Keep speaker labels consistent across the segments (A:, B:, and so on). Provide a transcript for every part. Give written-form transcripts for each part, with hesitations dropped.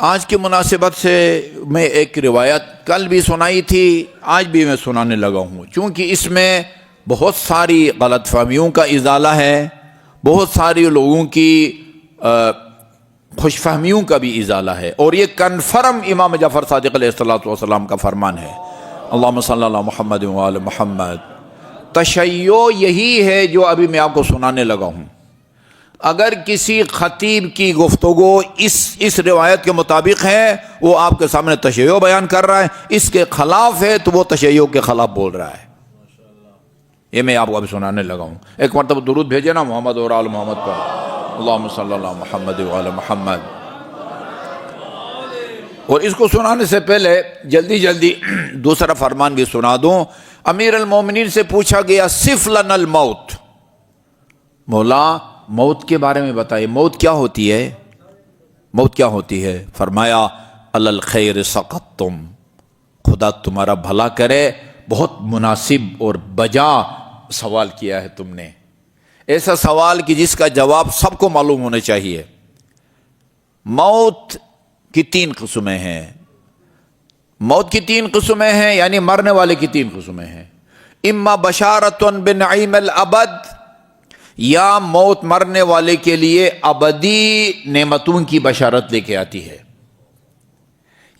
A: آج کی مناسبت سے میں ایک روایت کل بھی سنائی تھی، آج بھی میں سنانے لگا ہوں، چونکہ اس میں بہت ساری غلط فہمیوں کا ازالہ ہے، بہت ساری لوگوں کی خوش فہمیوں کا بھی ازالہ ہے، اور یہ کنفرم امام جعفر صادق علیہ السلام کا فرمان ہے۔ اللہم صلی اللہ محمد وآل محمد۔ تشیع یہی ہے جو ابھی میں آپ کو سنانے لگا ہوں۔ اگر کسی خطیب کی گفتگو اس روایت کے مطابق ہے، وہ آپ کے سامنے تشیع بیان کر رہا ہے، اس کے خلاف ہے تو وہ تشیع کے خلاف بول رہا ہے۔ یہ میں آپ کو ابھی سنانے لگا ہوں۔ ایک مرتبہ درود بھیجے نا محمد اور آل محمد پر، اللہم صلی اللہ محمد وآل محمد۔ اور اس کو سنانے سے پہلے جلدی دوسرا فرمان بھی سنا دوں۔ امیر المومنین سے پوچھا گیا صف لنا الموت، مولا موت کے بارے میں بتائیے، موت کیا ہوتی ہے؟ موت کیا ہوتی ہے؟ فرمایا علی الخیر سقطتم، خدا تمہارا بھلا کرے، بہت مناسب اور بجا سوال کیا ہے تم نے، ایسا سوال کہ جس کا جواب سب کو معلوم ہونا چاہیے۔ موت کی تین قسمیں ہیں، موت کی تین قسمیں ہیں، یعنی مرنے والے کی تین قسمیں ہیں۔ اما بشارۃ بنعیم الابد، یا موت مرنے والے کے لیے ابدی نعمتوں کی بشارت لے کے آتی ہے،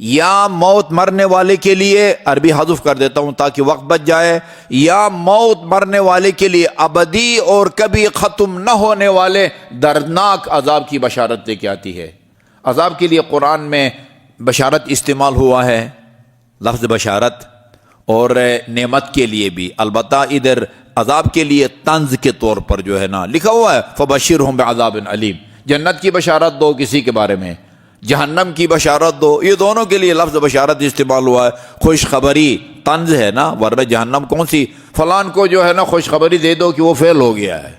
A: یا موت مرنے والے کے لیے، عربی حذف کر دیتا ہوں تاکہ وقت بچ جائے، یا موت مرنے والے کے لیے ابدی اور کبھی ختم نہ ہونے والے دردناک عذاب کی بشارت لے کے آتی ہے۔ عذاب کے لیے قرآن میں بشارت استعمال ہوا ہے، لفظ بشارت، اور نعمت کے لیے بھی، البتہ ادھر عذاب کے لیے طنز کے طور پر جو ہے نا لکھا ہوا ہے فبشرہم بعذاب علیم، جنت کی بشارت دو کسی کے بارے میں، جہنم کی بشارت دو، یہ دونوں کے لیے لفظ بشارت استعمال ہوا ہے۔ خوشخبری طنز ہے نا، ورنہ جہنم کون سی، فلان کو جو ہے نا خوشخبری دے دو کہ وہ فیل ہو گیا ہے،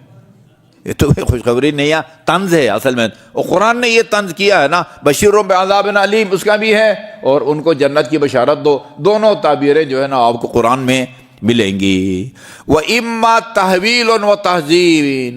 A: یہ تو خوشخبری نہیں ہے، طنز ہے اصل میں۔ اور قرآن نے یہ طنز کیا ہے نا، بشرہم بعذاب علیم اس کا بھی ہے، اور ان کو جنت کی بشارت دو، دونوں تعبیریں جو ہے نا آپ کو قرآن میں ملیں گی۔ وَإِمَّا تَحْوِيلٌ وَتَحْزِيرٌ،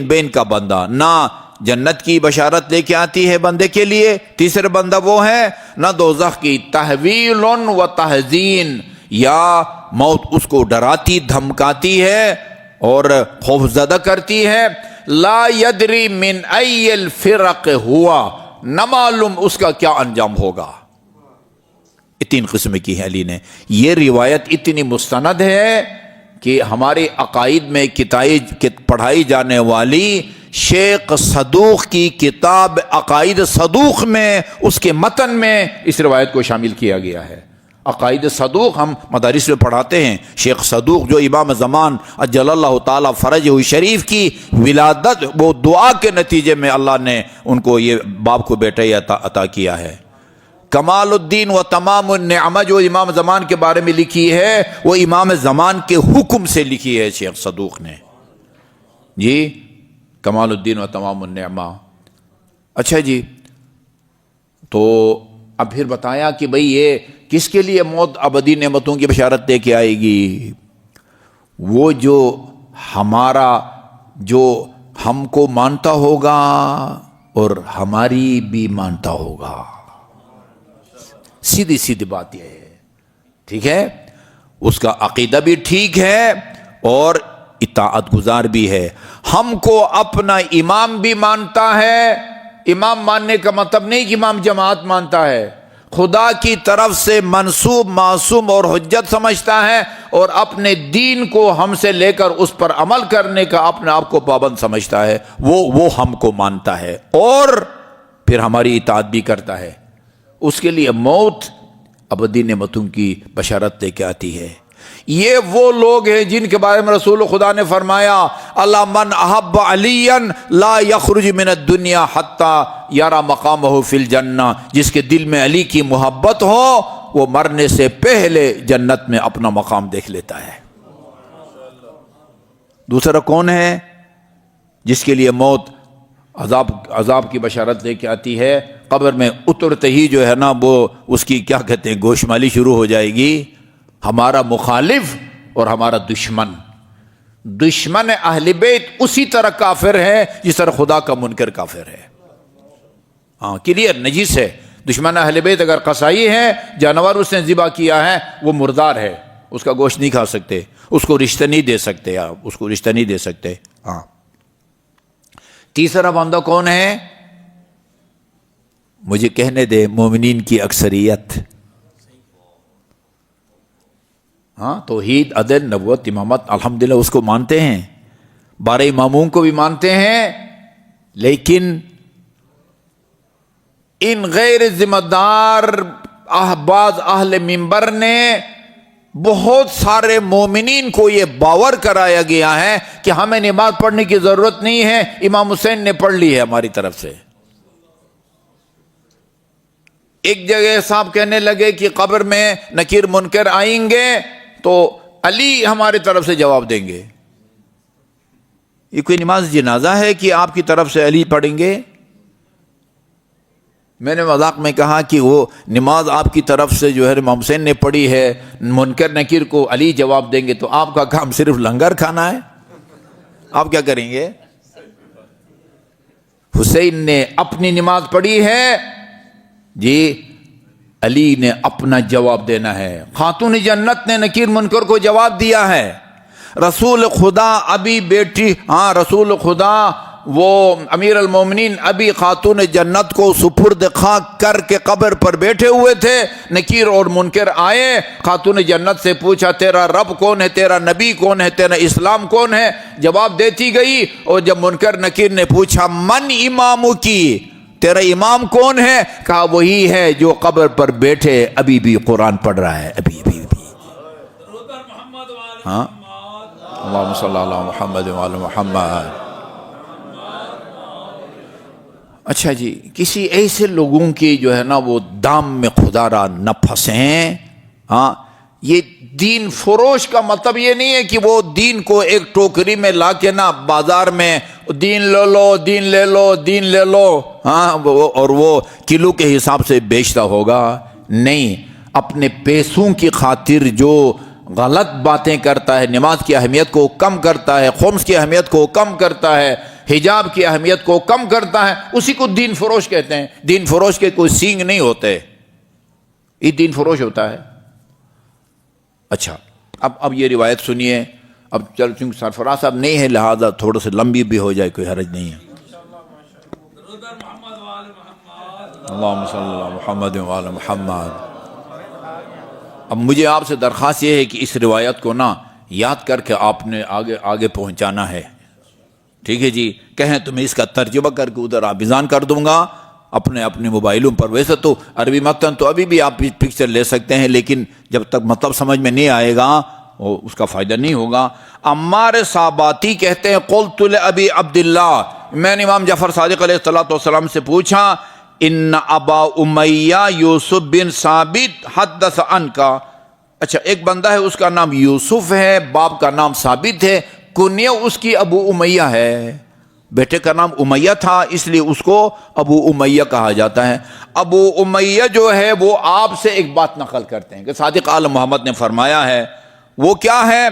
A: بین کا بندہ نہ جنت کی بشارت لے کے آتی ہے بندے کے لیے، تیسرے بندہ وہ ہے، نہ دوزخ کی، تحویل و تحزین، یا موت اس کو ڈراتی دھمکاتی ہے اور خوفزدہ کرتی ہے۔ لا یدری من ای الفرق ہوا، نہ معلوم اس کا کیا انجام ہوگا۔ تین قسم کی ہے علی نے۔ یہ روایت اتنی مستند ہے کہ ہمارے عقائد میں پڑھائی جانے والی شیخ صدوق کی کتاب عقائد صدوق میں، اس کے متن میں اس روایت کو شامل کیا گیا ہے۔ عقائد صدوق ہم مدارس میں پڑھاتے ہیں، شیخ صدوق جو امام زمان اجل اللہ تعالی فرجہ شریف کی ولادت، وہ دعا کے نتیجے میں اللہ نے ان کو یہ باپ کو بیٹا عطا کیا ہے۔ کمال الدین و تمام النعمہ جو امام زمان کے بارے میں لکھی ہے، وہ امام زمان کے حکم سے لکھی ہے شیخ صدوق نے، جی کمال الدین و تمام النعمہ۔ اچھا جی، تو اب پھر بتایا کہ بھئی یہ کس کے لیے موت ابدی نعمتوں کی بشارت دے کے آئے گی؟ وہ جو ہم کو مانتا ہوگا اور ہماری بھی مانتا ہوگا، سیدھی بات یہ ہے، ٹھیک ہے، اس کا عقیدہ بھی ٹھیک ہے اور اطاعت گزار بھی ہے۔ ہم کو اپنا امام بھی مانتا ہے، امام ماننے کا مطلب نہیں کہ امام جماعت مانتا ہے، خدا کی طرف سے منسوب معصوم اور حجت سمجھتا ہے، اور اپنے دین کو ہم سے لے کر اس پر عمل کرنے کا اپنے آپ کو پابند سمجھتا ہے، وہ ہم کو مانتا ہے اور پھر ہماری اطاعت بھی کرتا ہے۔ اس کے لیے موت ابدی نعمتوں کی بشارت لے کے آتی ہے۔ یہ وہ لوگ ہیں جن کے بارے میں رسول خدا نے فرمایا اللہ من احب علیا لا یخرج من الدنیا حتی یرى مقامہ فی الجنہ، جس کے دل میں علی کی محبت ہو وہ مرنے سے پہلے جنت میں اپنا مقام دیکھ لیتا ہے۔ دوسرا کون ہے جس کے لیے موت عذاب کی بشارت لے کے آتی ہے؟ قبر میں اترتے ہی جو ہے نا وہ اس کی کیا کہتے ہیں گوشمالی شروع ہو جائے گی۔ ہمارا مخالف اور ہمارا دشمن اہل بیت اسی طرح کافر ہے جس طرح خدا کا منکر کافر ہے۔ ہاں کلیئر نجیس ہے. دشمن اہل بیت اگر قصائی ہے, جانور اس نے ذبح کیا ہے, وہ مردار ہے, اس کا گوشت نہیں کھا سکتے, اس کو رشتہ نہیں دے سکتے آپ, اس کو رشتہ نہیں دے سکتے. ہاں تیسرا بندہ کون ہے؟ مجھے کہنے دے مومنین کی اکثریت. ہاں توحید, عدل, نبوت, امامت الحمدللہ اس کو مانتے ہیں, 12 اماموں کو بھی مانتے ہیں, لیکن ان غیر ذمہ دار بعض اہل منبر نے بہت سارے مومنین کو یہ باور کرایا گیا ہے کہ ہمیں نماز پڑھنے کی ضرورت نہیں ہے, امام حسین نے پڑھ لی ہے ہماری طرف سے. ایک جگہ صاحب کہنے لگے کہ قبر میں نکیر منکر آئیں گے تو علی ہماری طرف سے جواب دیں گے. یہ کوئی نماز جنازہ ہے کہ آپ کی طرف سے علی پڑھیں گے؟ میں نے مذاق میں کہا کہ وہ نماز آپ کی طرف سے جو ہے امام حسین نے پڑھی ہے, منکر نکیر کو علی جواب دیں گے, تو آپ کا کام صرف لنگر کھانا ہے, آپ کیا کریں گے؟ حسین نے اپنی نماز پڑھی ہے جی, علی نے اپنا جواب دینا ہے. خاتون جنت نے نکیر منکر کو جواب دیا ہے. رسول خدا ابھی بیٹی, ہاں رسول خدا وہ امیر المومنین ابھی خاتون جنت کو سپرد خاک کر کے قبر پر بیٹھے ہوئے تھے. نکیر اور منکر آئے, خاتون جنت سے پوچھا تیرا رب کون ہے, تیرا نبی کون ہے, تیرا اسلام کون ہے؟ جواب دیتی گئی. اور جب منکر نکیر نے پوچھا من امامو کی, تیرا امام کون ہے؟ کہا وہی ہے جو قبر پر بیٹھے ابھی بھی قرآن پڑھ رہا ہے, ابھی بھی. ہاں اللہم صلی اللہ علی محمد وعلی محمد. اچھا جی, کسی ایسے لوگوں کی جو ہے نا وہ دام میں خدا را نہ پھنسیں. ہاں یہ دین فروش کا مطلب یہ نہیں ہے کہ وہ دین کو ایک ٹوکری میں لا کے نا بازار میں دین لے لو, دین لے لو, دین لے لو, ہاں اور وہ کلو کے حساب سے بیچتا ہوگا. نہیں, اپنے پیسوں کی خاطر جو غلط باتیں کرتا ہے, نماز کی اہمیت کو کم کرتا ہے, خمس کی اہمیت کو کم کرتا ہے, حجاب کی اہمیت کو کم کرتا ہے, اسی کو دین فروش کہتے ہیں. دین فروش کے کوئی سینگ نہیں ہوتے, یہ دین فروش ہوتا ہے. اچھا اب یہ روایت سنیے. اب چل چونکہ سرفراز صاحب نہیں ہے لہذا تھوڑا سے لمبی بھی ہو جائے, کوئی حرج نہیں ہے. اللہم صلی اللہ علی محمد وعلی محمد. اب مجھے آپ سے درخواست یہ ہے کہ اس روایت کو نا یاد کر کے آپ نے آگے پہنچانا ہے, ٹھیک ہے جی؟ کہیں تو میں اس کا ترجمہ کر کے ادھر آویزان کر دوں گا اپنے موبائلوں پر. ویسے تو عربی متن تو ابھی بھی آپ پکچر لے سکتے ہیں, لیکن جب تک مطلب سمجھ میں نہیں آئے گا اس کا فائدہ نہیں ہوگا. عمار صاباتی کہتے ہیں قلت لابی عبداللہ, میں نے امام جعفر صادق علیہ السلام سے پوچھا ان ابا امیہ یوسف بن ثابت حدث عنکا. اچھا ایک بندہ ہے اس کا نام یوسف ہے, باپ کا نام ثابت ہے, کنیہ اس کی ابو امیہ ہے, بیٹے کا نام امیہ تھا اس لیے اس کو ابو امیہ کہا جاتا ہے. ابو امیہ جو ہے وہ آپ سے ایک بات نقل کرتے ہیں کہ صادق عالم محمد نے فرمایا ہے, وہ کیا ہے؟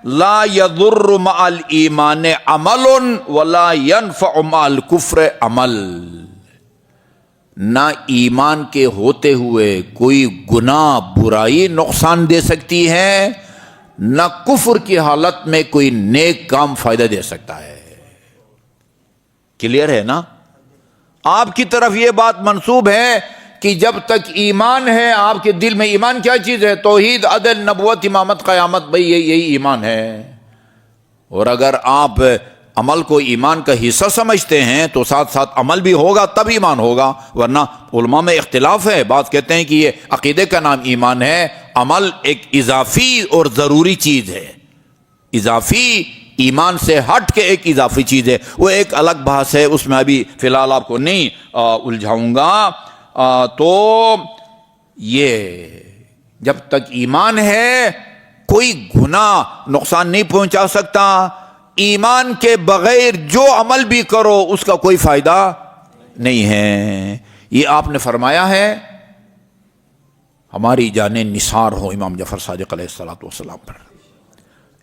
A: لا یضر مع الایمان عمل ولا ينفع مع الکفر عمل. نہ ایمان کے ہوتے ہوئے کوئی گناہ برائی نقصان دے سکتی ہے, نہ کفر کی حالت میں کوئی نیک کام فائدہ دے سکتا ہے. کلیئر ہے نا؟ آپ کی طرف یہ بات منسوب ہے کہ جب تک ایمان ہے, آپ کے دل میں ایمان کیا چیز ہے؟ توحید, عدل, نبوت, امامت, قیامت, بھئی یہی ایمان ہے. اور اگر آپ عمل کو ایمان کا حصہ سمجھتے ہیں تو ساتھ ساتھ عمل بھی ہوگا تب ایمان ہوگا, ورنہ علماء میں اختلاف ہے. بعض کہتے ہیں کہ یہ عقیدے کا نام ایمان ہے, عمل ایک اضافی اور ضروری چیز ہے, اضافی ایمان سے ہٹ کے ایک اضافی چیز ہے, وہ ایک الگ بحث ہے, اس میں ابھی فی الحال آپ کو نہیں الجھاؤں گا. تو یہ جب تک ایمان ہے کوئی گناہ نقصان نہیں پہنچا سکتا. ایمان کے بغیر جو عمل بھی کرو اس کا کوئی فائدہ نہیں ہے. یہ آپ نے فرمایا ہے. ہماری جانیں نثار ہو امام جعفر صادق علیہ السلام پر.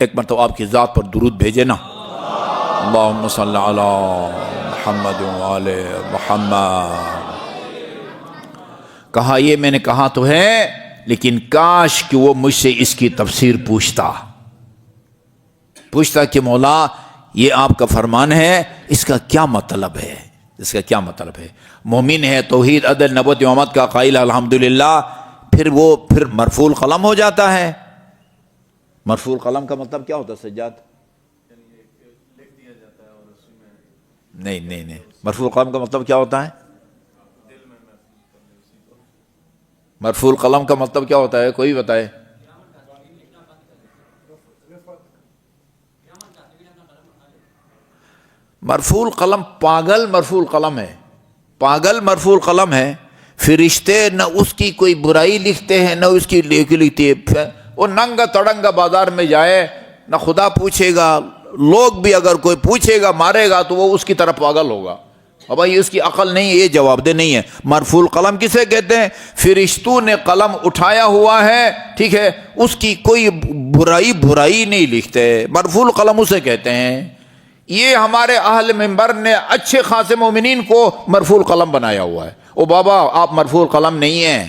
A: ایک مرتبہ آپ کی ذات پر درود بھیجے نا, اللہم صلی علی محمد وعلی محمد. کہا یہ میں نے کہا تو ہے، لیکن کاش کہ وہ مجھ سے اس کی تفسیر پوچھتا کہ مولا یہ آپ کا فرمان ہے، اس کا کیا مطلب ہے، اس کا کیا مطلب ہے؟ مومن ہے، توحید، عدل، نبوت، امامت کا قائل الحمدللہ، پھر مرفوع القلم ہو جاتا ہے۔ مرفوع القلم کا مطلب کیا ہوتا ہے سجاد؟ نہیں، مرفوع القلم کا مطلب کیا ہوتا ہے؟ مرفوع القلم کا مطلب کیا ہوتا ہے؟ کوئی بتائے۔ مرفوع القلم پاگل مرفوع القلم ہے، پاگل مرفوع القلم ہے۔ فرشتے نہ اس کی کوئی برائی لکھتے ہیں نہ اس کی لکھتی ہے۔ وہ ننگا تڑنگا بازار میں جائے، نہ خدا پوچھے گا، لوگ بھی اگر کوئی پوچھے گا مارے گا تو وہ اس کی طرف پاگل ہوگا۔ اب بھائی اس کی عقل نہیں ہے، یہ جواب دہ نہیں ہے۔ مرفوع القلم کسے کہتے ہیں؟ فرشتوں نے قلم اٹھایا ہوا ہے، ٹھیک ہے، اس کی کوئی برائی نہیں لکھتے، مرفوع القلم اسے کہتے ہیں۔ یہ ہمارے اہل منبر نے اچھے خاصے مومنین کو مرفوع القلم بنایا ہوا ہے۔ او بابا آپ مرفوع القلم نہیں ہیں،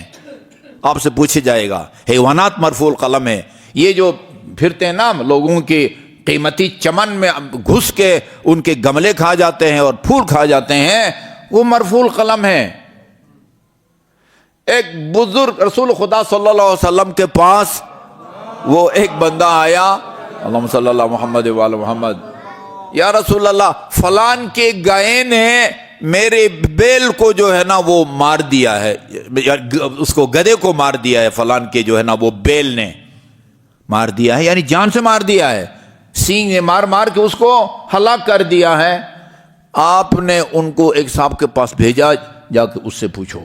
A: آپ سے پوچھا جائے گا۔ حیوانات مرفوع القلم ہے، یہ جو پھرتے ہیں نا لوگوں کی قیمتی چمن میں گھس کے ان کے گملے کھا جاتے ہیں اور پھول کھا جاتے ہیں، وہ مرفوع القلم ہے۔ ایک بزرگ رسول خدا صلی اللہ علیہ وسلم کے پاس وہ ایک بندہ آیا، اللہم صلی اللہ محمد وعلی محمد، یا رسول اللہ فلان کے گائے نے میرے بیل کو جو ہے نا وہ مار دیا ہے، اس کو گدھے کو مار دیا ہے، فلان کے جو ہے نا وہ بیل نے مار دیا ہے، یعنی جان سے مار دیا ہے، سینگ نے مار کے اس کو ہلاک کر دیا ہے۔ آپ نے ان کو ایک صاحب کے پاس بھیجا، جا کے اس سے پوچھو۔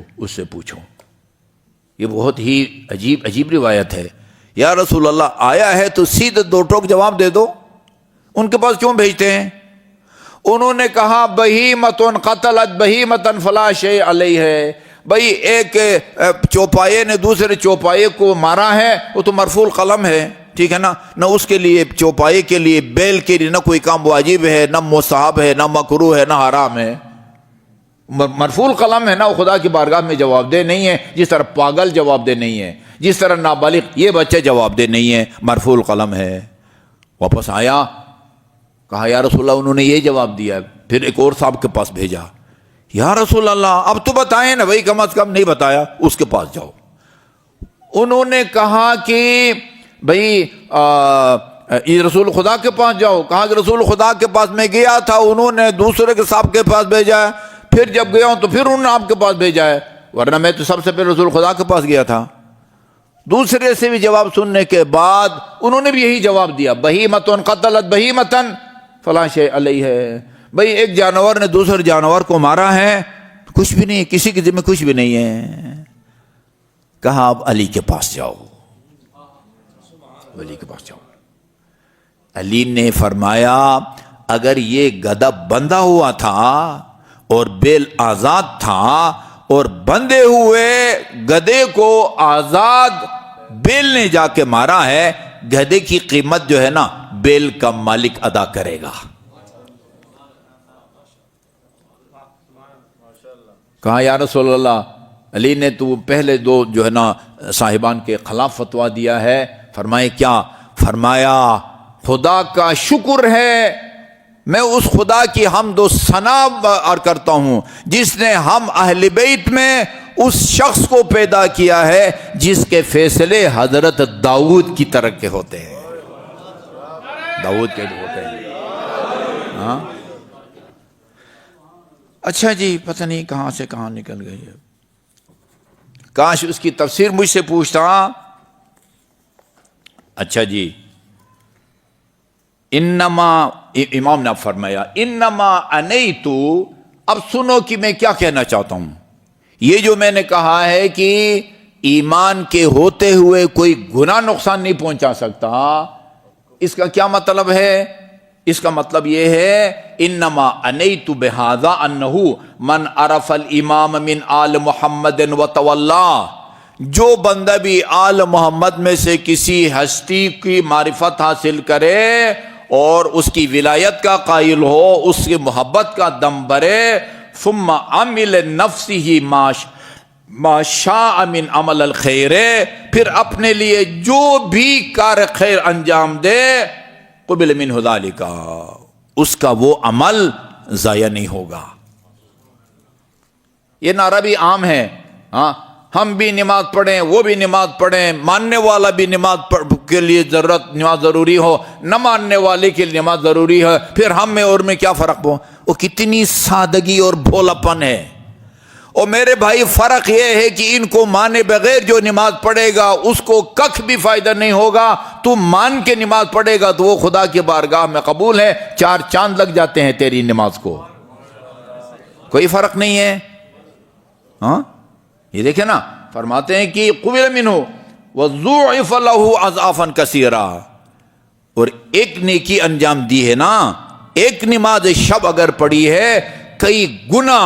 A: یہ بہت ہی عجیب روایت ہے۔ یا رسول اللہ آیا ہے تو سیدھے دو ٹوک جواب دے دو، ان کے پاس کیوں بھیجتے ہیں؟ انہوں نے کہا بہیمتن قتلت بہیمتن فلا شیء علیہ ہے، بھئی ایک چوپائے نے دوسرے چوپائے کو مارا ہے، وہ تو مرفوع القلم ہے، ٹھیک ہے نا، نہ اس کے لیے چوپائے کے لیے بیل کے لیے نہ کوئی کام واجب ہے، نہ مستحب ہے، نہ مکروہ ہے، نہ حرام ہے، مرفوع القلم ہے نا۔ وہ خدا کی بارگاہ میں جواب دہ نہیں ہے، جس طرح پاگل جواب دہ نہیں ہے، جس طرح نابالغ یہ بچے جواب دہ نہیں ہے، مرفوع القلم ہے۔ واپس آیا، کہا یا رسول اللہ انہوں نے یہ جواب دیا۔ پھر ایک اور صاحب کے پاس بھیجا، یا رسول اللہ اب تو بتائیں نا بھائی، کم از کم نہیں بتایا، اس کے پاس جاؤ۔ انہوں نے کہا کہ بھائی رسول خدا کے پاس جاؤ۔ کہا کہ رسول خدا کے پاس میں گیا تھا، انہوں نے دوسرے کے صاحب کے پاس بھیجا ہے، پھر جب گیا ہوں تو پھر انہوں نے آپ کے پاس بھیجا ہے، ورنہ میں تو سب سے پہلے رسول خدا کے پاس گیا تھا۔ دوسرے سے بھی جواب سننے کے بعد انہوں نے بھی یہی جواب دیا، بہیمتن قتلت بہیمتن فلاں شیء علیہ ہے، بھئی ایک جانور نے دوسرے جانور کو مارا ہے، کچھ بھی نہیں، کسی کے ذمہ کچھ بھی نہیں ہے۔ کہا اب علی کے پاس جاؤ، علی کے پاس جاؤ۔ علی نے فرمایا اگر یہ گدھا بندھا ہوا تھا اور بیل آزاد تھا، اور بندھے ہوئے گدھے کو آزاد بیل نے جا کے مارا ہے، گدھے کی قیمت جو ہے نا بیل کا مالک ادا کرے گا۔ کہا یا رسول اللہ، علی نے تو پہلے دو جو ہے نا صاحبان کے خلاف فتویٰ دیا ہے۔ فرمائے کیا؟ فرمایا خدا کا شکر ہے، میں اس خدا کی حمد و ثنا کرتا ہوں جس نے ہم اہل بیت میں اس شخص کو پیدا کیا ہے جس کے فیصلے حضرت داؤد کی طرح کے ہوتے ہیں، داؤد کے ہوتے ہیں۔ ہاں اچھا جی، پتہ نہیں کہاں سے کہاں نکل گئی ہے، کاش اس کی تفسیر مجھ سے پوچھتا۔ اچھا جی، انما امام نے فرمایا انما انیتو، اب سنو کہ میں کیا کہنا چاہتا ہوں۔ یہ جو میں نے کہا ہے کہ ایمان کے ہوتے ہوئے کوئی گناہ نقصان نہیں پہنچا سکتا، اس کا کیا مطلب ہے؟ اس کا مطلب یہ ہے انما انیت بہذا انہ من عرف الامام من آل محمد وتولا، جو بندہ بھی آل محمد میں سے کسی ہستی کی معرفت حاصل کرے اور اس کی ولایت کا قائل ہو، اس کی محبت کا دم بھرے، ثم عمل نفسہ ما شاء من عمل الخیر، پھر اپنے لیے جو بھی کار خیر انجام دے، قبل منہ ذالک، اس کا وہ عمل ضائع نہیں ہوگا۔ یہ نعرہ بھی عام ہے، ہاں، ہم بھی نماز پڑھیں، وہ بھی نماز پڑھیں، ماننے والا بھی نماز کے لیے نماز ضروری ہو، نہ ماننے والے کے لیے نماز ضروری ہے، پھر ہم میں اور میں کیا فرق ہو؟ وہ کتنی سادگی اور بھولاپن ہے۔ اور میرے بھائی فرق یہ ہے کہ ان کو مانے بغیر جو نماز پڑھے گا اس کو کخ بھی فائدہ نہیں ہوگا، تو مان کے نماز پڑھے گا تو وہ خدا کے بارگاہ میں قبول ہے، 4 چاند لگ جاتے ہیں تیری نماز کو، کوئی فرق نہیں ہے۔ ہاں، یہ دیکھیں نا، فرماتے ہیں کہ قبل منہ وضوعف له اضعافا کثیرا، اور ایک نیکی انجام دی ہے نا، ایک نماز شب اگر پڑھی ہے، کئی گنا،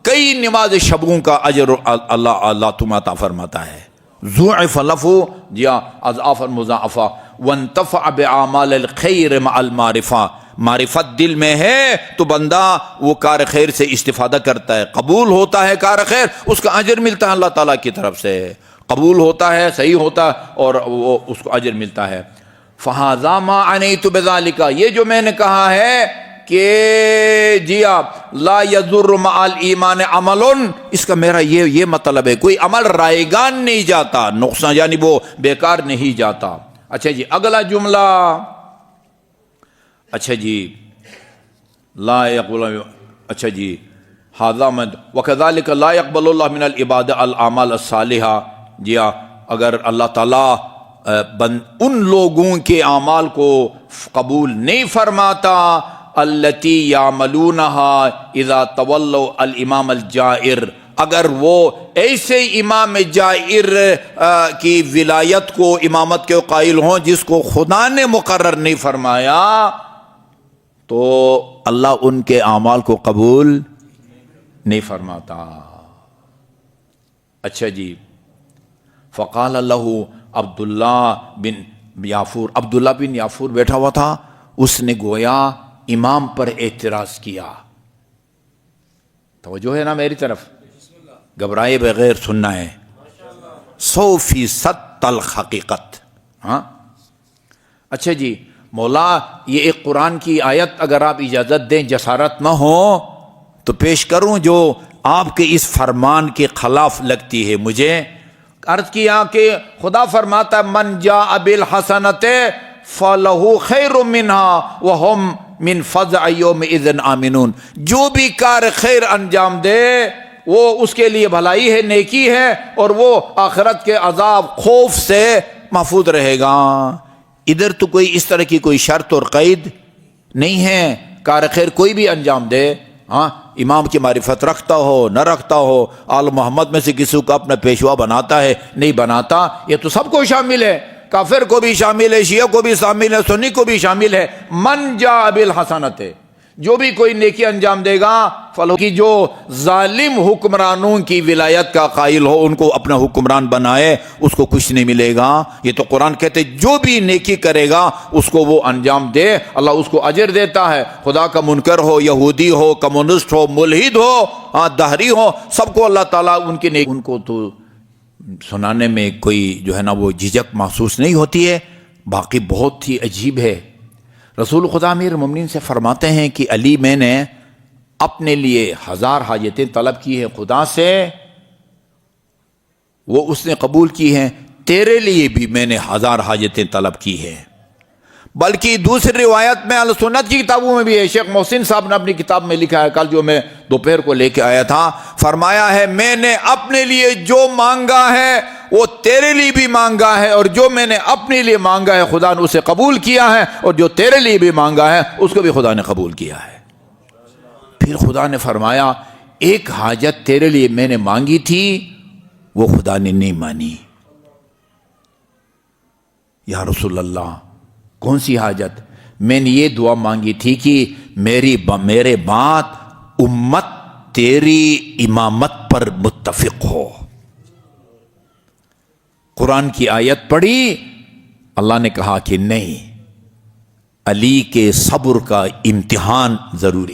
A: کئی نماز شبوں کا اجر اللہ تمہیں عطا فرماتا ہے۔ ضوعف له، جیا اضعافا مضاعفہ، وانتفع باعمال الخیر مع المعرفہ، معرفت دل میں ہے تو بندہ وہ کار خیر سے استفادہ کرتا ہے، قبول ہوتا ہے کار خیر، اس کا اجر ملتا ہے اللہ تعالیٰ کی طرف سے، قبول ہوتا ہے، صحیح ہوتا ہے اور وہ اس کو اجر ملتا ہے۔ فَهَذَا مَا عَنَيْتُ بِذَلِكَ، یہ جو میں نے کہا ہے کہ جیا لا يضر مع الایمان عمل، اس کا میرا یہ مطلب ہے کوئی عمل رائگان نہیں جاتا، نقصان یعنی وہ بیکار نہیں جاتا۔ اچھا جی، اگلا جملہ، اچھا جی، لا يقبل، اچھا جی، ھذا من وكذلك لا يقبل الله من العباد الاعمال الصالحہ، جی اگر اللہ تعالیٰ ان لوگوں کے اعمال کو قبول نہیں فرماتا التي يعملونها اذا تولوا الامام الجائر، اگر وہ ایسے امام جائر کی ولایت کو، امامت کے قائل ہوں جس کو خدا نے مقرر نہیں فرمایا، تو اللہ ان کے اعمال کو قبول نہیں فرماتا۔ اچھا جی، فقال له عبداللہ بن یافور، عبداللہ بن یافور بیٹھا ہوا تھا، اس نے گویا امام پر اعتراض کیا۔ توجہ ہے نا میری طرف، گھبرائے بغیر سننا ہے، 100% تلخ حقیقت۔ ہاں، اچھا جی، مولا یہ ایک قرآن کی آیت اگر آپ اجازت دیں، جسارت نہ ہو تو پیش کروں جو آپ کے اس فرمان کے خلاف لگتی ہے۔ مجھے عرض کیا کہ خدا فرماتا ہے من جاء بالحسنۃ فلہ خیر منہا وہم من فزع یومئذ آمنون، جو بھی کار خیر انجام دے وہ اس کے لیے بھلائی ہے، نیکی ہے، اور وہ آخرت کے عذاب خوف سے محفوظ رہے گا۔ ادھر تو کوئی اس طرح کی کوئی شرط اور قید نہیں ہے، کار خیر کوئی بھی انجام دے، ہاں، امام کی معرفت رکھتا ہو نہ رکھتا ہو، آل محمد میں سے کسی کو اپنا پیشوا بناتا ہے نہیں بناتا، یہ تو سب کو شامل ہے، کافر کو بھی شامل ہے، شیعہ کو بھی شامل ہے، سنی کو بھی شامل ہے۔ من جاء بالحسنۃ، جو بھی کوئی نیکی انجام دے گا، فلو کی جو ظالم حکمرانوں کی ولایت کا قائل ہو ان کو اپنا حکمران بنائے، اس کو کچھ نہیں ملے گا۔ یہ تو قرآن کہتے جو بھی نیکی کرے گا اس کو وہ انجام دے، اللہ اس کو اجر دیتا ہے۔ خدا کا منکر ہو، یہودی ہو، کمیونسٹ ہو، ملحد ہو، دہری ہو، سب کو اللہ تعالیٰ ان کی نیکی، ان کو تو سنانے میں کوئی جو ہے نا وہ جھجک محسوس نہیں ہوتی ہے، باقی بہت ہی عجیب ہے۔ رسول خدا امیر المومنین سے فرماتے ہیں کہ علی، میں نے اپنے لیے 1000 حاجتیں طلب کی ہیں خدا سے، وہ اس نے قبول کی ہیں، تیرے لیے بھی میں نے 1000 حاجتیں طلب کی ہیں۔ بلکہ دوسری روایت میں السنت کی کتابوں میں بھی ہے، شیخ محسن صاحب نے اپنی کتاب میں لکھا ہے، کل جو میں دوپہر کو لے کے آیا تھا، فرمایا ہے میں نے اپنے لیے جو مانگا ہے وہ تیرے لیے بھی مانگا ہے، اور جو میں نے اپنے لیے مانگا ہے خدا نے اسے قبول کیا ہے، اور جو تیرے لیے بھی مانگا ہے اس کو بھی خدا نے قبول کیا ہے۔ پھر خدا نے فرمایا ایک حاجت تیرے لیے میں نے مانگی تھی وہ خدا نے نہیں مانی۔ یا رسول اللہ، کون سی حاجت؟ میں نے یہ دعا مانگی تھی کہ میرے بعد امت تیری امامت پر متفق ہو۔ قرآن کی آیت پڑھی، اللہ نے کہا کہ نہیں، علی کے صبر کا امتحان ضروری ہے۔